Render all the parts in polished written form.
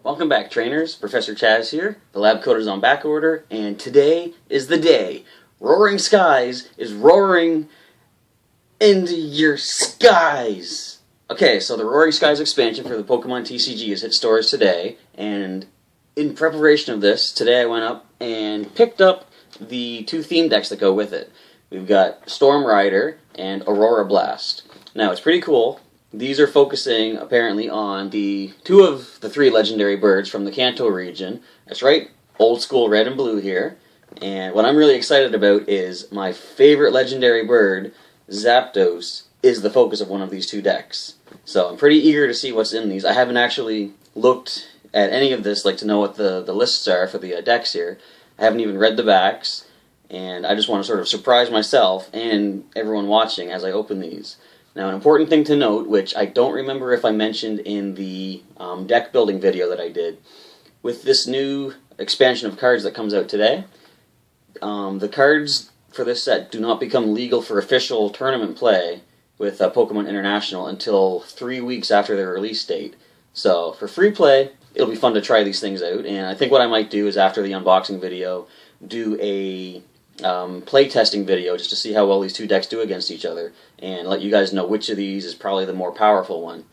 Welcome back, trainers. Professor Chaz here. The lab coat is on back order, and today is the day. Roaring Skies is roaring into your skies. Okay, so the Roaring Skies expansion for the Pokémon TCG has hit stores today, and in preparation of this, today I went up and picked up the two theme decks that go with it. We've got Storm Rider and Aurora Blast. Now, it's pretty cool. These are focusing, apparently, on the two of the three legendary birds from the Kanto region. That's right, old school red and blue here. And what I'm really excited about is my favorite legendary bird, Zapdos, is the focus of one of these two decks. So I'm pretty eager to see what's in these. I haven't actually looked at any of this, like to know what the lists are for the decks here. I haven't even read the backs, and I just want to sort of surprise myself and everyone watching as I open these. Now, an important thing to note, which I don't remember if I mentioned in the deck building video that I did, with this new expansion of cards that comes out today, the cards for this set do not become legal for official tournament play with Pokemon International until 3 weeks after their release date. So, for free play, it'll be fun to try these things out, and I think what I might do is after the unboxing video, do a playtesting video just to see how well these two decks do against each other and let you guys know which of these is probably the more powerful one.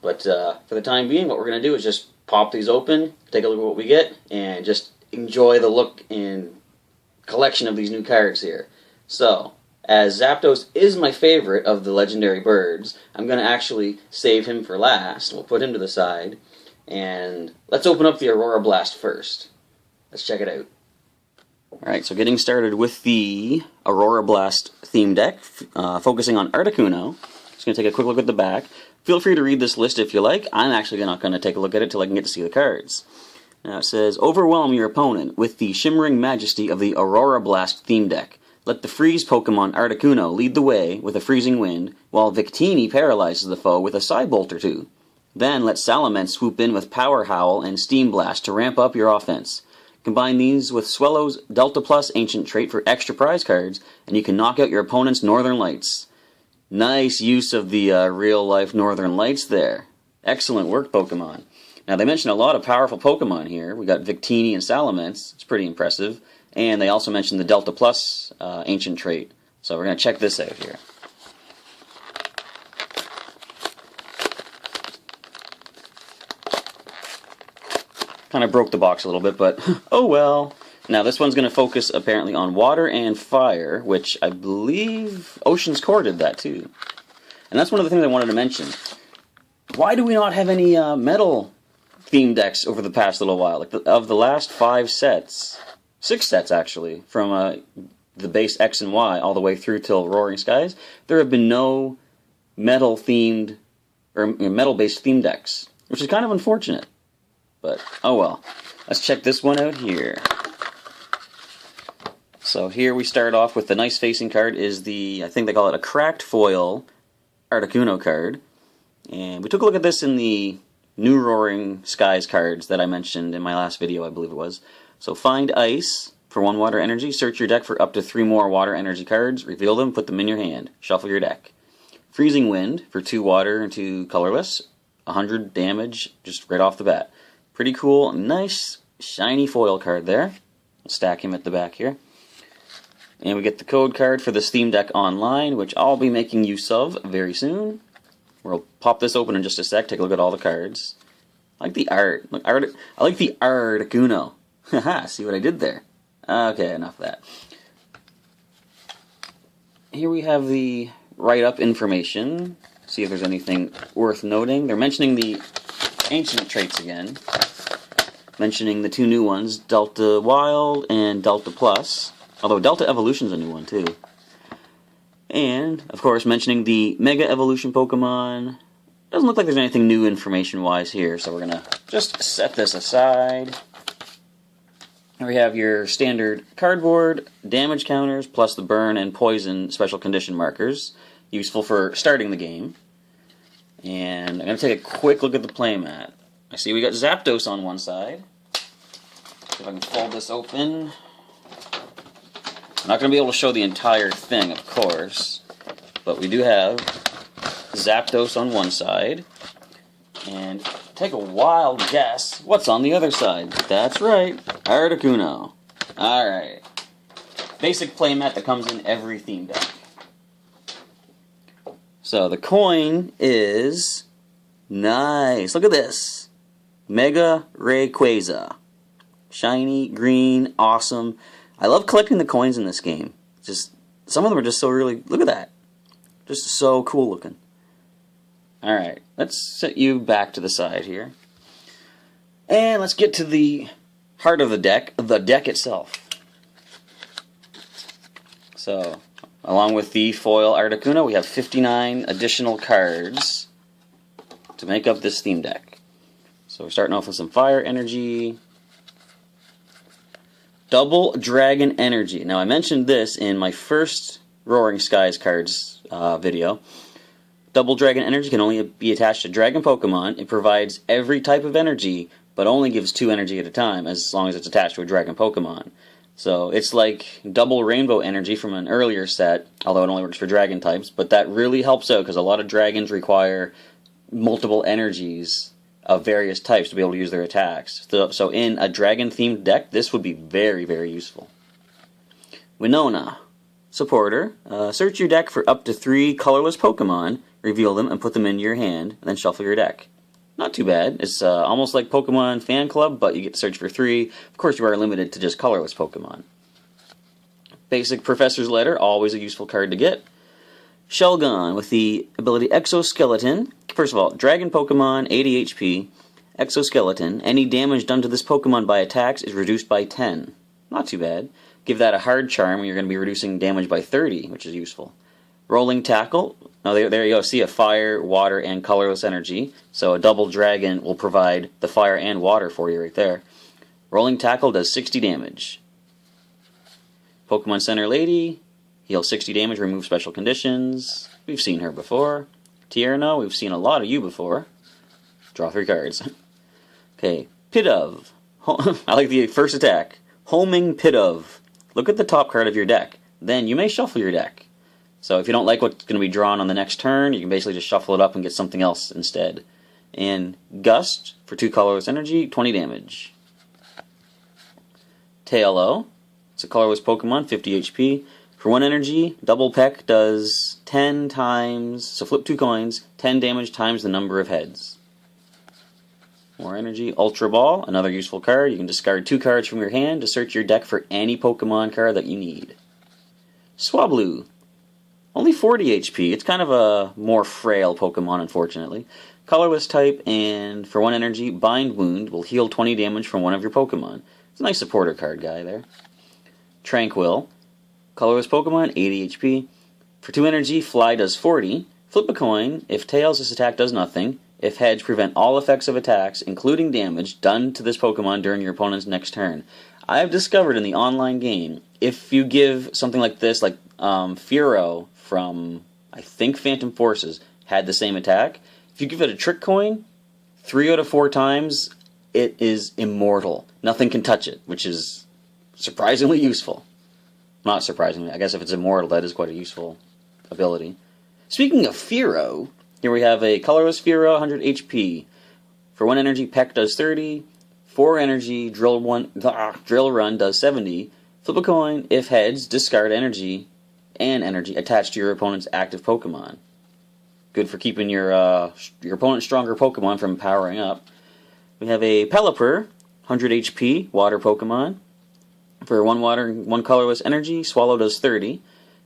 But for the time being, what we're going to do is just pop these open, take a look at what we get, and just enjoy the look and collection of these new cards here. So, as Zapdos is my favorite of the legendary birds, I'm going to actually save him for last. We'll put him to the side, and let's open up the Aurora Blast first. Let's check it out. Alright, so getting started with the Aurora Blast theme deck, focusing on Articuno. Just going to take a quick look at the back. Feel free to read this list if you like. I'm actually not going to take a look at it till I can get to see the cards. Now it says, overwhelm your opponent with the shimmering majesty of the Aurora Blast theme deck. Let the freeze Pokemon Articuno lead the way with a freezing wind, while Victini paralyzes the foe with a Psybolt or two. Then let Salamence swoop in with Power Howl and Steam Blast to ramp up your offense. Combine these with Swellow's Delta Plus Ancient trait for extra prize cards, and you can knock out your opponent's Northern Lights. Nice use of the real-life Northern Lights there. Excellent work, Pokemon. Now, they mentioned a lot of powerful Pokemon here. We got Victini and Salamence. It's pretty impressive. And they also mentioned the Delta Plus Ancient trait. So we're going to check this out here. Kind of broke the box a little bit, but oh well. Now this one's going to focus apparently on water and fire, which I believe Ocean's Core did that too. And that's one of the things I wanted to mention. Why do we not have any metal theme decks over the past little while? Like of the last 5 sets, 6 sets actually, from the base X and Y all the way through till Roaring Skies, there have been no metal themed or metal based theme decks, which is kind of unfortunate. But, oh well. Let's check this one out here. So here we start off with the nice facing card is the, I think they call it a cracked foil Articuno card. And we took a look at this in the new Roaring Skies cards that I mentioned in my last video, I believe it was. So find Ice for 1 water energy, search your deck for up to 3 more water energy cards, reveal them, put them in your hand, shuffle your deck. Freezing Wind for 2 water and 2 colorless, 100 damage just right off the bat. Pretty cool, nice, shiny foil card there. We'll stack him at the back here. And we get the code card for the Steam Deck Online, which I'll be making use of very soon. We'll pop this open in just a sec, take a look at all the cards. I like the art. I like the Articuno. Haha, see what I did there? Okay, enough of that. Here we have the write-up information. See if there's anything worth noting. They're mentioning the ancient traits again, mentioning the 2 new ones, Delta Wild and Delta Plus, although Delta Evolution's a new one too. And, of course, mentioning the Mega Evolution Pokemon. Doesn't look like there's anything new information-wise here, so we're going to just set this aside. Here we have your standard cardboard, damage counters, plus the burn and poison special condition markers, useful for starting the game. And I'm going to take a quick look at the playmat. I see we got Zapdos on one side. See if I can fold this open. I'm not going to be able to show the entire thing, of course. But we do have Zapdos on one side. And take a wild guess what's on the other side. That's right, Articuno. Alright. Basic playmat that comes in every theme deck. So the coin is nice. Look at this. Mega Rayquaza. Shiny, green, awesome. I love collecting the coins in this game. Just some of them are just so really, look at that. Just so cool looking. Alright, let's set you back to the side here. And let's get to the heart of the deck itself. So, along with the foil Articuno, we have 59 additional cards to make up this theme deck. So we're starting off with some fire energy. Double Dragon Energy. Now I mentioned this in my first Roaring Skies cards video. Double Dragon Energy can only be attached to Dragon Pokemon. It provides every type of energy, but only gives 2 energy at a time, as long as it's attached to a Dragon Pokemon. So it's like double Rainbow Energy from an earlier set, although it only works for Dragon types, but that really helps out because a lot of Dragons require multiple energies of various types to be able to use their attacks. So in a Dragon-themed deck, this would be very, very useful. Winona. Supporter. Search your deck for up to 3 colorless Pokemon, reveal them, and put them into your hand, and then shuffle your deck. Not too bad. It's almost like Pokemon Fan Club, but you get to search for 3. Of course, you are limited to just colorless Pokemon. Basic Professor's Letter, always a useful card to get. Shelgon with the ability Exoskeleton. First of all, Dragon Pokemon, 80 HP. Exoskeleton. Any damage done to this Pokemon by attacks is reduced by 10. Not too bad. Give that a hard charm when you're going to be reducing damage by 30, which is useful. Rolling Tackle. Now there you go. See, a fire, water, and colorless energy. So a double dragon will provide the fire and water for you right there. Rolling Tackle does 60 damage. Pokemon Center Lady. Heal 60 damage, remove special conditions. We've seen her before. Tierno, we've seen a lot of you before. Draw 3 cards. Okay, Pidove. I like the first attack. Homing Pidove. Look at the top card of your deck. Then you may shuffle your deck. So if you don't like what's going to be drawn on the next turn, you can basically just shuffle it up and get something else instead. And Gust, for 2 colorless energy, 20 damage. Tailo. It's a colorless Pokemon, 50 HP. For 1 energy, Double Peck does 10 times, so flip 2 coins, 10 damage times the number of heads. More energy. Ultra Ball, another useful card. You can discard 2 cards from your hand to search your deck for any Pokemon card that you need. Swablu. Only 40 HP. It's kind of a more frail Pokemon, unfortunately. Colorless type, and for 1 energy, Bind Wound will heal 20 damage from one of your Pokemon. It's a nice supporter card guy there. Tranquil. Colorless Pokemon, 80 HP. For 2 energy, Fly does 40. Flip a coin. If Tails, this attack does nothing. If heads, prevent all effects of attacks, including damage, done to this Pokemon during your opponent's next turn. I have discovered in the online game, if you give something like this, like Furo from, I think, Phantom Forces, had the same attack. If you give it a trick coin, 3 out of 4 times, it is immortal. Nothing can touch it, which is surprisingly useful. Not surprisingly, I guess if it's immortal, that is quite a useful ability. Speaking of Furo, here we have a colorless Furo, 100 HP. For 1 energy, Peck does 30. 4 energy, Drill Run does 70. Flip a coin. If heads, discard energy and energy attached to your opponent's active Pokemon. Good for keeping your opponent's stronger Pokemon from powering up. We have a Pelipper, 100 HP, water Pokemon. For 1 water and 1 colorless energy, Swallow does 30.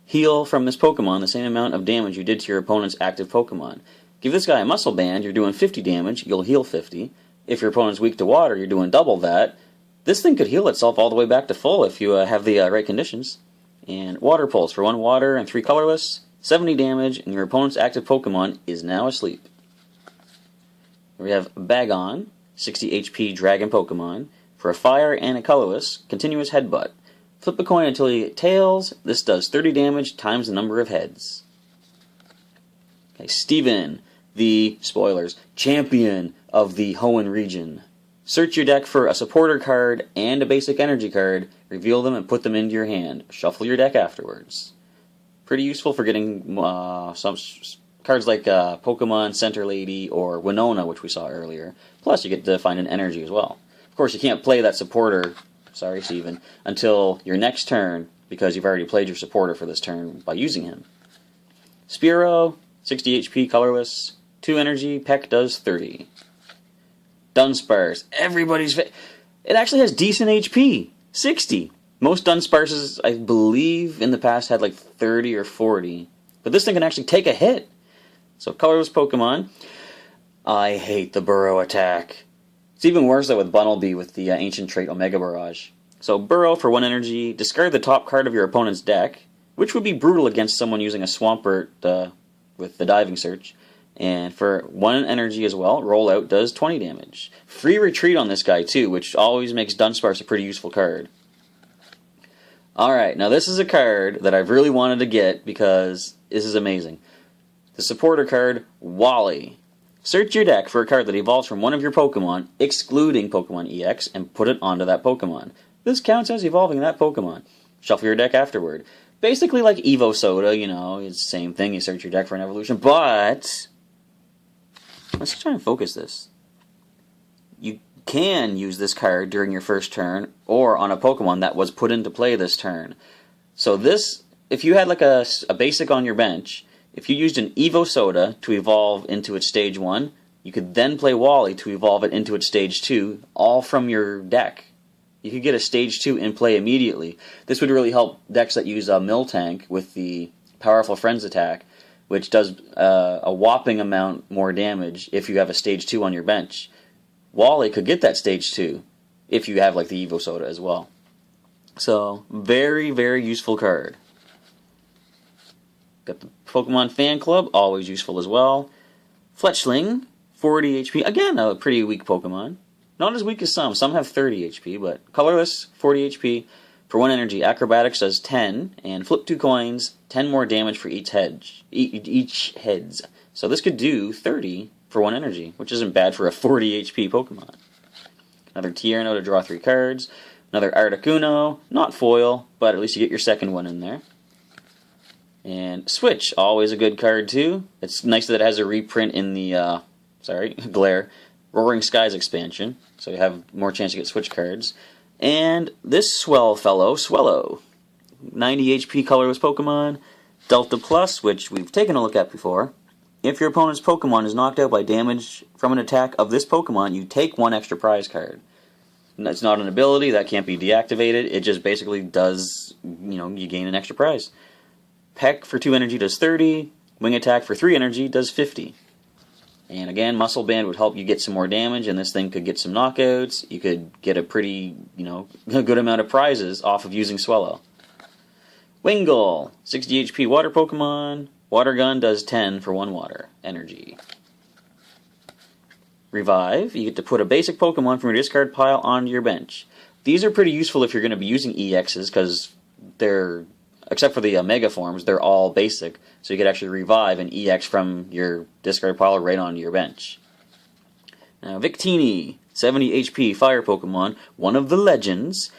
Heal from this Pokemon the same amount of damage you did to your opponent's active Pokemon. Give this guy a Muscle Band, you're doing 50 damage, you'll heal 50. If your opponent's weak to water, you're doing double that. This thing could heal itself all the way back to full if you have the right conditions. And Water Pulse, for 1 water and 3 colorless, 70 damage, and your opponent's active Pokemon is now asleep. We have Bagon, 60 HP Dragon Pokemon. For a fire and a colorless, continuous headbutt. Flip a coin until you get tails. This does 30 damage times the number of heads. Okay, Steven, the, spoilers, champion of the Hoenn region. Search your deck for a supporter card and a basic energy card. Reveal them and put them into your hand. Shuffle your deck afterwards. Pretty useful for getting some cards like Pokemon Center Lady or Winona, which we saw earlier. Plus, you get to find an energy as well. Of course, you can't play that supporter, sorry Steven, until your next turn, because you've already played your supporter for this turn by using him. Spearow, 60 HP, colorless, 2 energy, Peck does 30. Dunsparce, it actually has decent HP, 60. Most Dunsparces, I believe, in the past had like 30 or 40. But this thing can actually take a hit. So, colorless Pokemon. I hate the Burrow attack. It's even worse though with Bunnelby with the ancient trait Omega Barrage. So, Burrow for 1 energy, discard the top card of your opponent's deck, which would be brutal against someone using a Swampert with the Diving Search. And for 1 energy as well, roll out does 20 damage. Free retreat on this guy too, which always makes Dunsparce a pretty useful card. Alright, now this is a card that I've really wanted to get because this is amazing. The supporter card, Wally. Search your deck for a card that evolves from one of your Pokemon, excluding Pokemon EX, and put it onto that Pokemon. This counts as evolving that Pokemon. Shuffle your deck afterward. Basically like Evo Soda, you know, it's the same thing, you search your deck for an evolution, but let's try and focus this. You can use this card during your first turn, or on a Pokemon that was put into play this turn. So this, if you had like a basic on your bench, if you used an Evo Soda to evolve into its stage 1, you could then play Wally to evolve it into its stage 2, all from your deck. You could get a stage 2 in play immediately. This would really help decks that use a Miltank with the Powerful Friends attack, which does a whopping amount more damage if you have a stage 2 on your bench. Wally could get that stage 2 if you have like the Evo Soda as well. So, very, very useful card. Got the Pokemon Fan Club, always useful as well. Fletchling, 40 HP. Again, a pretty weak Pokemon. Not as weak as some. Some have 30 HP, but colorless, 40 HP. For 1 energy, Acrobatics does 10, and flip 2 coins, 10 more damage for each heads. So this could do 30 for 1 energy, which isn't bad for a 40 HP Pokemon. Another Tierno to draw 3 cards. Another Articuno, not foil, but at least you get your second one in there. And Switch, always a good card too. It's nice that it has a reprint in the, Glare, Roaring Skies expansion, so you have more chance to get Switch cards. And this swell fellow, Swellow, 90 HP colorless Pokemon, Delta Plus, which we've taken a look at before. If your opponent's Pokemon is knocked out by damage from an attack of this Pokemon, you take 1 extra prize card. It's not an ability, that can't be deactivated, it just basically does, you gain an extra prize. Peck for 2 energy does 30, Wing Attack for 3 energy does 50. And again, Muscle Band would help you get some more damage, and this thing could get some knockouts. You could get a pretty, a good amount of prizes off of using Swellow. Wingull, 60 HP water Pokemon. Water Gun does 10 for 1 water energy. Revive, you get to put a basic Pokemon from your discard pile onto your bench. These are pretty useful if you're going to be using EXs, because they're, except for the Mega Forms, they're all basic. So you could actually revive an EX from your discard pile right onto your bench. Now, Victini, 70 HP fire Pokemon, one of the legends.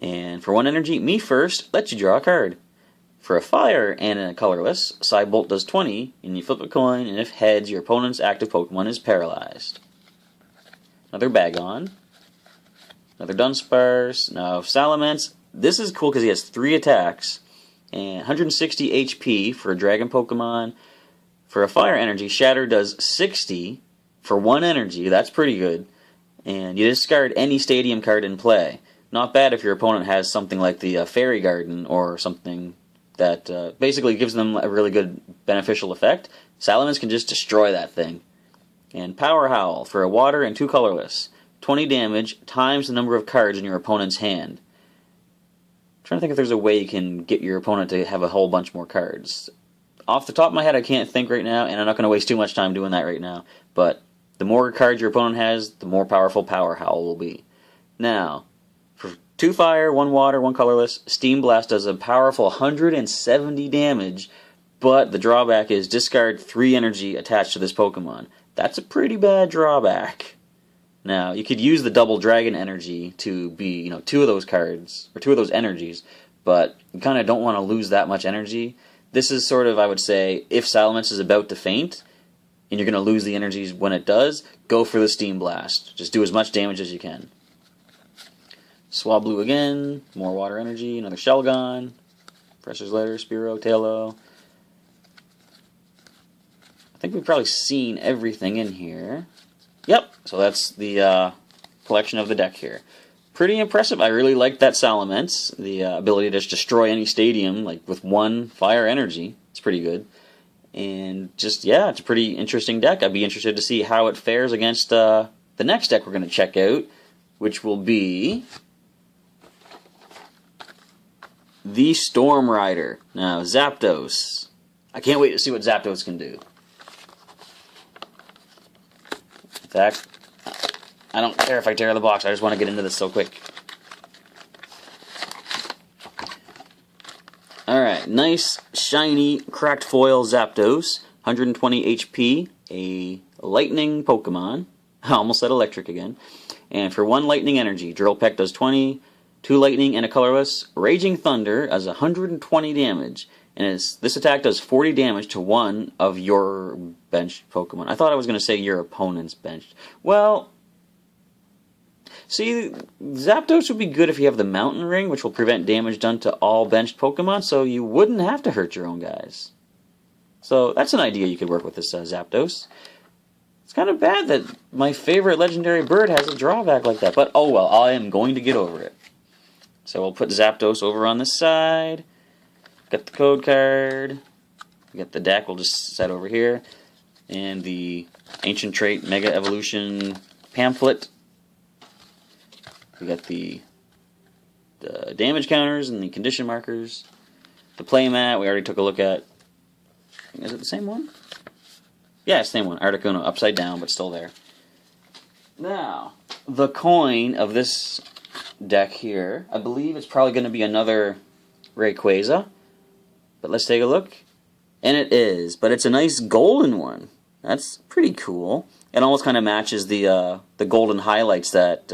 And for 1 energy, Me First lets you draw a card. For a fire and a colorless, Psybolt does 20, and you flip a coin, and if heads, your opponent's active Pokemon is paralyzed. Another Bagon. Another Dunsparce. Now, Salamence, this is cool because he has 3 attacks. And 160 HP for a Dragon Pokemon. For a Fire Energy, Shatter does 60 for 1 energy. That's pretty good. And you discard any Stadium card in play. Not bad if your opponent has something like the Fairy Garden or something that basically gives them a really good beneficial effect. Salamence can just destroy that thing. And Power Howl for a water and 2 colorless. 20 damage times the number of cards in your opponent's hand. I'm trying to think if there's a way you can get your opponent to have a whole bunch more cards. Off the top of my head, I can't think right now, and I'm not going to waste too much time doing that right now. But the more cards your opponent has, the more powerful Power Howl will be. Now, for 2 fire, 1 water, 1 colorless, Steam Blast does a powerful 170 damage, but the drawback is discard 3 energy attached to this Pokemon. That's a pretty bad drawback. Now, you could use the double dragon energy to be, 2 of those cards, or 2 of those energies, but you kind of don't want to lose that much energy. this is sort of, I would say, if Salamence is about to faint, and you're going to lose the energies when it does, go for the Steam Blast. Just do as much damage as you can. Swablu again, more water energy, another Shelgon, Pressure's Letter, Spearow, Tailo. I think we've probably seen everything in here. Yep, so that's the collection of the deck here. Pretty impressive. I really like that Salamence. The ability to just destroy any stadium like with one fire energy. It's pretty good. And just, yeah, it's a pretty interesting deck. I'd be interested to see how it fares against the next deck we're going to check out, which will be the Storm Rider. Now, Zapdos. I can't wait to see what Zapdos can do. In fact, I don't care if I tear the box. I just want to get into this so quick. Alright, nice, shiny, cracked foil Zapdos. 120 HP, a lightning Pokemon. I almost said electric again. And for 1 lightning energy, Drill Peck does 20, 2 lightning and a colorless. Raging Thunder does 120 damage. And this attack does 40 damage to one of your benched Pokemon. I thought I was going to say your opponent's benched. Well, see, Zapdos would be good if you have the Mountain Ring, which will prevent damage done to all benched Pokemon, so you wouldn't have to hurt your own guys. So that's an idea you could work with this Zapdos. It's kind of bad that my favorite legendary bird has a drawback like that, but oh well, I am going to get over it. So we'll put Zapdos over on this side. Got the code card. We got the deck, we'll just set over here. And the Ancient Trait Mega Evolution pamphlet. We got the damage counters and the condition markers. The playmat we already took a look at. Is it the same one? Yeah, it's the same one. Articuno, upside down, but still there. Now, the coin of this deck here, I believe it's probably going to be another Rayquaza. But let's take a look. And it is, but it's a nice golden one. That's pretty cool. It almost kind of matches the golden highlights that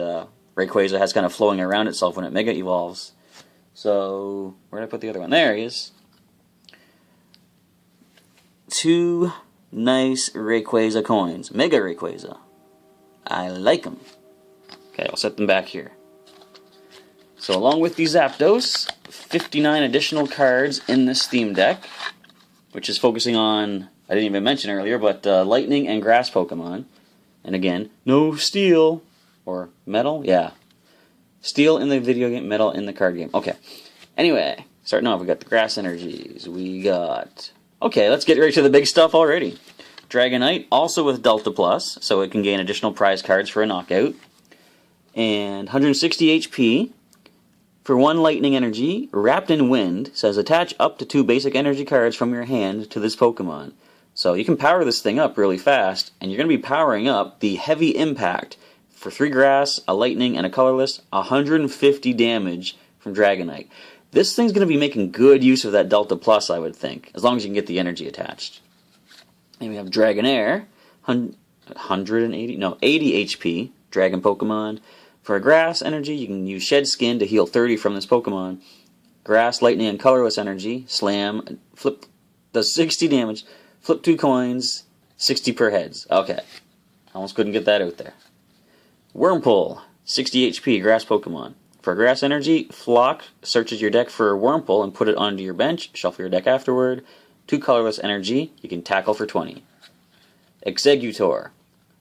Rayquaza has kind of flowing around itself when it Mega Evolves. So, where did I put the other one? There he is. 2 nice Rayquaza coins. Mega Rayquaza. I like them. Okay, I'll set them back here. So, along with these Zapdos, 59 additional cards in this theme deck, which is focusing on, I didn't even mention earlier, but Lightning and Grass Pokemon. And again, no Steel. Or metal? Yeah. Steel in the video game, metal in the card game. Okay. Anyway, starting off, we got the grass energies. We got... Okay, let's get right to the big stuff already. Dragonite, also with Delta Plus, so it can gain additional prize cards for a knockout. And 160 HP. For 1 lightning energy, Wrapped in Wind says attach up to 2 basic energy cards from your hand to this Pokemon. So you can power this thing up really fast, and you're going to be powering up the Heavy Impact. For 3 grass, a lightning, and a colorless, 150 damage from Dragonite. This thing's going to be making good use of that Delta Plus, I would think, as long as you can get the energy attached. And we have Dragonair, 80 HP, Dragon Pokemon. For a grass energy, you can use Shed Skin to heal 30 from this Pokemon. Grass, lightning, and colorless energy, Slam, flip, does 60 damage, flip 2 coins, 60 per heads. Okay, almost couldn't get that out there. Wurmple, 60 HP, grass Pokemon. For grass energy, Flock searches your deck for Wurmple and put it onto your bench, shuffle your deck afterward. 2 colorless energy, you can tackle for 20. Exeggutor,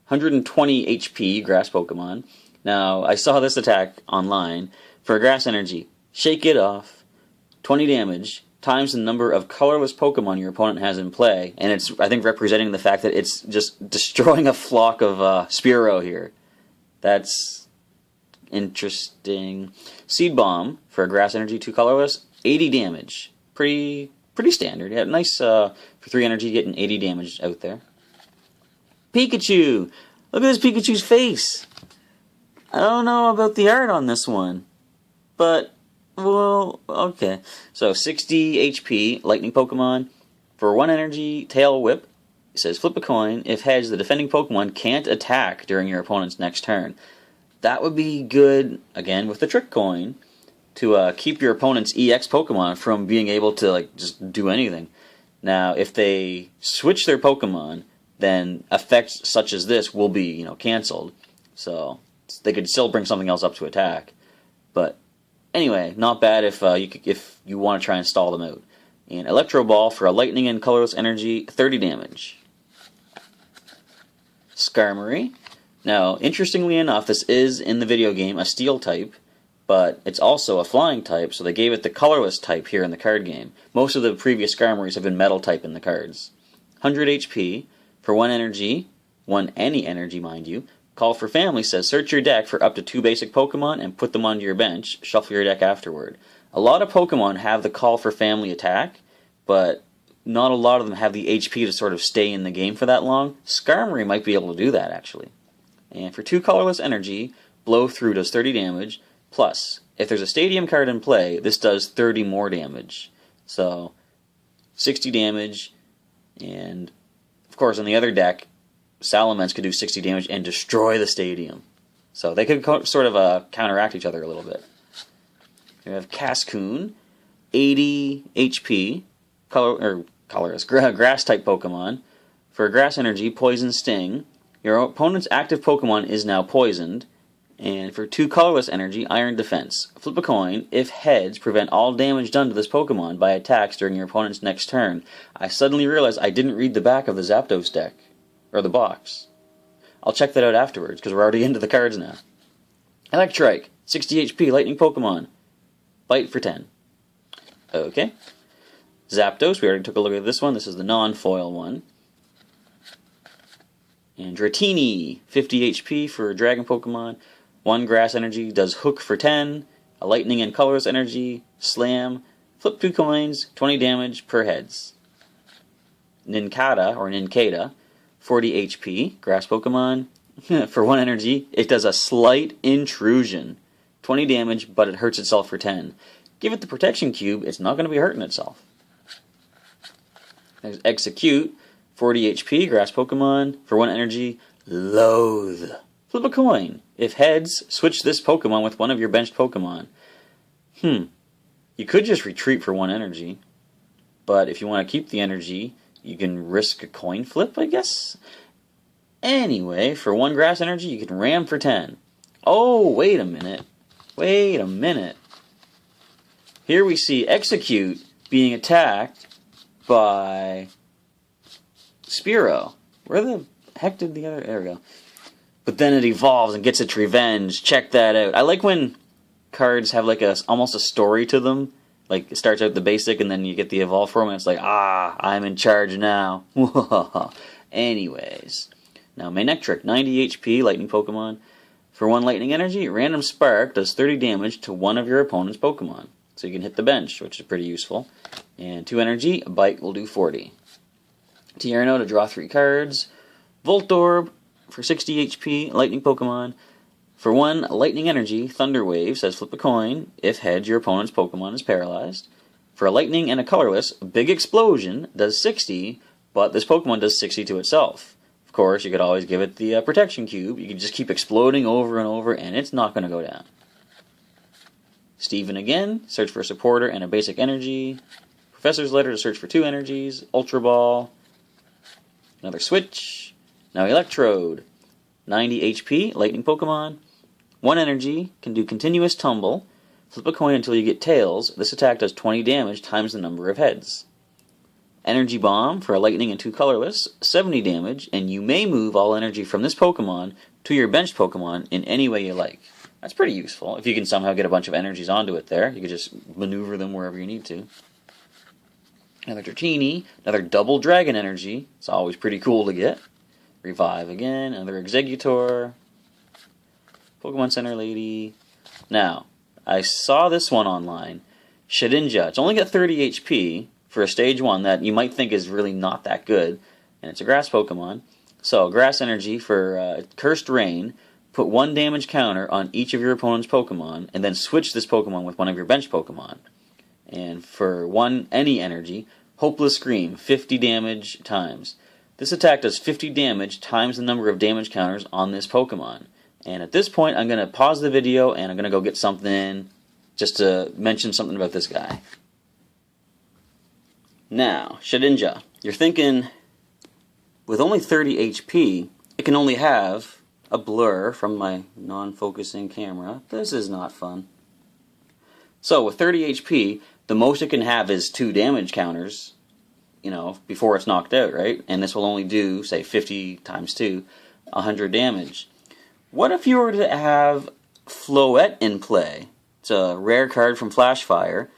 120 HP, grass Pokemon. Now, I saw this attack online. For grass energy, shake it off, 20 damage, times the number of colorless Pokemon your opponent has in play. And it's, I think, representing the fact that it's just destroying a flock of Spearow here. That's interesting. Seed Bomb for a grass energy, 2 colorless, 80 damage. Pretty standard. Yeah, nice for 3 energy getting 80 damage out there. Pikachu! Look at this Pikachu's face! I don't know about the art on this one, but, well, okay. So 60 HP, Lightning Pokemon. For 1 energy, Tail Whip. It says flip a coin. If heads, the defending Pokemon can't attack during your opponent's next turn. That would be good, again, with the Trick Coin, to keep your opponent's EX Pokemon from being able to just do anything. Now, if they switch their Pokemon, then effects such as this will be, canceled. So they could still bring something else up to attack. But anyway, not bad if you want to try and stall them out. And Electro Ball for a lightning and colorless energy, 30 damage. Skarmory. Now, interestingly enough, this is in the video game a steel type, but it's also a flying type, so they gave it the colorless type here in the card game. Most of the previous Skarmories have been metal type in the cards. 100 HP for 1 energy, 1 any energy, mind you. Call for Family says search your deck for up to 2 basic Pokemon and put them onto your bench. Shuffle your deck afterward. A lot of Pokemon have the Call for Family attack, but not a lot of them have the HP to sort of stay in the game for that long. Skarmory might be able to do that, actually. And for 2 colorless energy, Blow Through does 30 damage. Plus, if there's a Stadium card in play, this does 30 more damage. So, 60 damage, and of course, on the other deck, Salamence could do 60 damage and destroy the Stadium. So they could sort of counteract each other a little bit. We have Cascoon, 80 HP, colorless, grass-type Pokemon. For a Grass Energy, Poison Sting. Your opponent's active Pokemon is now poisoned. And for 2 colorless energy, Iron Defense. Flip a coin. If heads, prevent all damage done to this Pokemon by attacks during your opponent's next turn. I suddenly realized I didn't read the back of the Zapdos deck. Or the box. I'll check that out afterwards, because we're already into the cards now. Electrike. 60 HP, Lightning Pokemon. Bite for 10. Okay. Zapdos, we already took a look at this one. This is the non-foil one. And Dratini. 50 HP for a Dragon Pokemon. 1 Grass Energy does Hook for 10, a Lightning and Colorless Energy, Slam, flip 2 coins, 20 damage per heads. Nincada, 40 HP, Grass Pokemon, for 1 energy, it does a Slight Intrusion, 20 damage, but it hurts itself for 10. Give it the Protection Cube, it's not going to be hurting itself. There's Execute, 40 HP, Grass Pokemon, for 1 energy, Loathe. Flip a coin. If heads, switch this Pokemon with one of your benched Pokemon. You could just retreat for 1 energy. But if you want to keep the energy, you can risk a coin flip, I guess? Anyway, for 1 Grass Energy, you can ram for 10. Oh, wait a minute. Wait a minute. Here we see Execute being attacked by Spearow. Where the heck did the other... There we go. But then it evolves and gets its revenge. Check that out. I like when cards have like almost a story to them. Like it starts out the basic and then you get the evolve form and it's like, I'm in charge now. Anyways. Now Manectric, 90 HP, Lightning Pokemon. For 1 Lightning Energy, Random Spark does 30 damage to one of your opponent's Pokemon. So you can hit the bench, which is pretty useful. And 2 energy, a Bite will do 40. Tierno to draw 3 cards. Voltorb for 60 HP, Lightning Pokemon. For 1 Lightning Energy, Thunder Wave says flip a coin. If heads, your opponent's Pokemon is paralyzed. For a Lightning and a colorless, Big Explosion does 60, but this Pokemon does 60 to itself. Of course, you could always give it the Protection Cube. You can just keep exploding over and over, and it's not going to go down. Steven again, search for a supporter and a basic energy. Professor's Letter to search for 2 energies. Ultra Ball. Another switch. Now Electrode. 90 HP, Lightning Pokemon. 1 energy, can do Continuous Tumble. Flip a coin until you get tails. This attack does 20 damage times the number of heads. Energy Bomb for a Lightning and 2 colorless. 70 damage, and you may move all energy from this Pokemon to your benched Pokemon in any way you like. That's pretty useful. If you can somehow get a bunch of energies onto it there, you can just maneuver them wherever you need to. Another Dratini, another double Dragon Energy. It's always pretty cool to get. Revive again, another Exeggutor. Pokemon Center Lady. Now, I saw this one online. Shedinja. It's only got 30 HP for a stage 1 that you might think is really not that good. And it's a grass Pokemon. So, Grass Energy for Cursed Rain. Put 1 damage counter on each of your opponent's Pokemon, and then switch this Pokemon with one of your bench Pokemon. And for 1 any energy, Hopeless Scream, 50 damage times. This attack does 50 damage times the number of damage counters on this Pokemon. And at this point, I'm going to pause the video and I'm going to go get something just to mention something about this guy. Now, Shedinja, you're thinking, with only 30 HP, it can only have a blur from my non-focusing camera. This is not fun. So, with 30 HP, the most it can have is 2 damage counters, you know, before it's knocked out, right? And this will only do, say, 50 times 2, 100 damage. What if you were to have Floette in play? It's a rare card from Flashfire.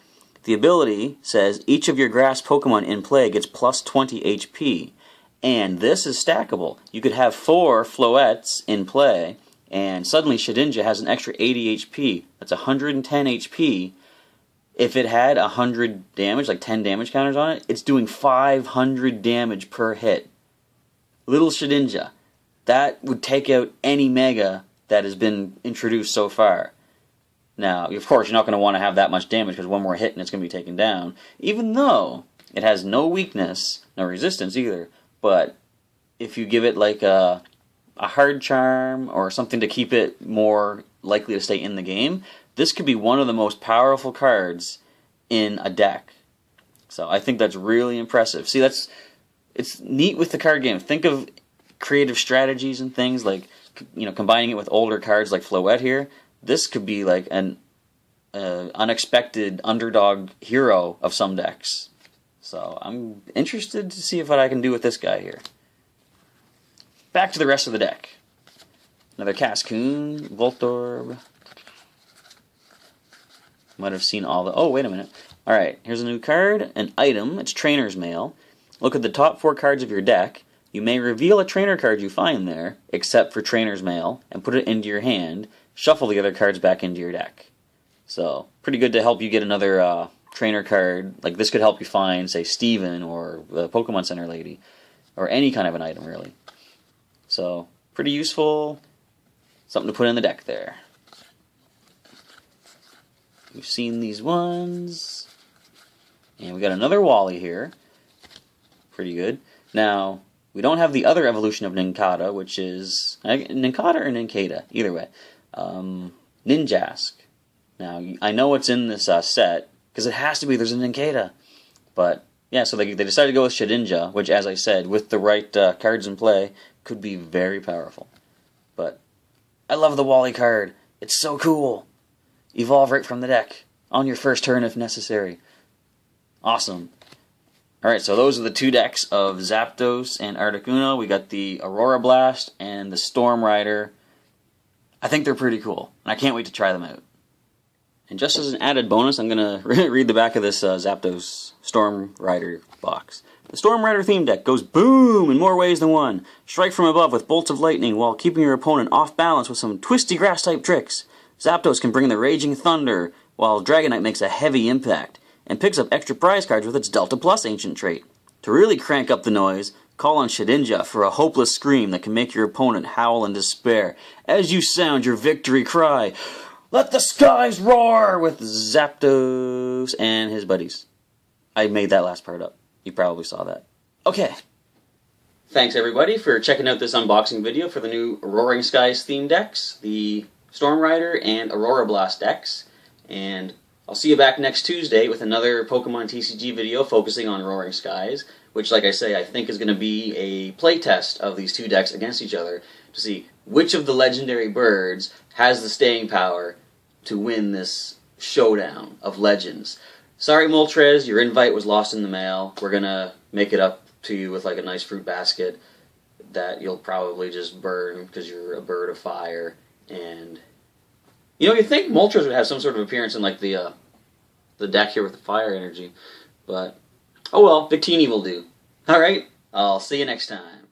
The ability says each of your grass Pokemon in play gets plus 20 HP. And this is stackable. You could have 4 Floettes in play, and suddenly Shedinja has an extra 80 HP. That's 110 HP. If it had 100 damage, like 10 damage counters on it, it's doing 500 damage per hit. Little Shedinja. That would take out any Mega that has been introduced so far. Now, of course, you're not going to want to have that much damage because one more hit and it's going to be taken down. Even though it has no weakness, no resistance either. But if you give it like a hard charm or something to keep it more likely to stay in the game, this could be one of the most powerful cards in a deck. So I think that's really impressive. See, it's neat with the card game. Think of creative strategies and things like, you know, combining it with older cards like Floette here. This could be like an unexpected underdog hero of some decks. So I'm interested to see what I can do with this guy here. Back to the rest of the deck. Another Cascoon, Voltorb. Might have seen all the... Oh, wait a minute. Alright, here's a new card, an item. It's Trainer's Mail. Look at the top 4 cards of your deck. You may reveal a trainer card you find there, except for Trainer's Mail, and put it into your hand. Shuffle the other cards back into your deck. So, pretty good to help you get another trainer card. Like, this could help you find, say, Steven or the Pokemon Center lady. Or any kind of an item, really. So, pretty useful. Something to put in the deck there. We've seen these ones. And we got another Wally here. Pretty good. Now, we don't have the other evolution of Nincada, which is... Nincada or Nincada? Either way. Ninjask. Now, I know it's in this set, because it has to be, there's a Nincada. But, yeah, so they decided to go with Shedinja, which, as I said, with the right cards in play, could be very powerful. But, I love the Wally card. It's so cool. Evolve right from the deck, on your first turn if necessary. Awesome. Alright, so those are the 2 decks of Zapdos and Articuno. We got the Aurora Blast and the Storm Rider. I think they're pretty cool, and I can't wait to try them out. And just as an added bonus, I'm going to read the back of this Zapdos Storm Rider box. The Storm Rider theme deck goes boom in more ways than one. Strike from above with bolts of lightning while keeping your opponent off balance with some twisty grass-type tricks. Zapdos can bring the Raging Thunder, while Dragonite makes a heavy impact, and picks up extra prize cards with its Delta Plus ancient trait. To really crank up the noise, call on Shedinja for a hopeless scream that can make your opponent howl in despair as you sound your victory cry. Let the skies roar with Zapdos and his buddies. I made that last part up. You probably saw that. Okay. Thanks everybody for checking out this unboxing video for the new Roaring Skies theme decks, the Storm Rider and Aurora Blast decks. And I'll see you back next Tuesday with another Pokemon TCG video focusing on Roaring Skies, which, like I say, I think is going to be a playtest of these 2 decks against each other to see which of the legendary birds has the staying power to win this showdown of legends. Sorry, Moltres, your invite was lost in the mail. We're going to make it up to you with like a nice fruit basket that you'll probably just burn because you're a bird of fire. And you know, you'd think Moltres would have some sort of appearance in like the deck here with the fire energy, but oh well, Victini will do. Alright, I'll see you next time.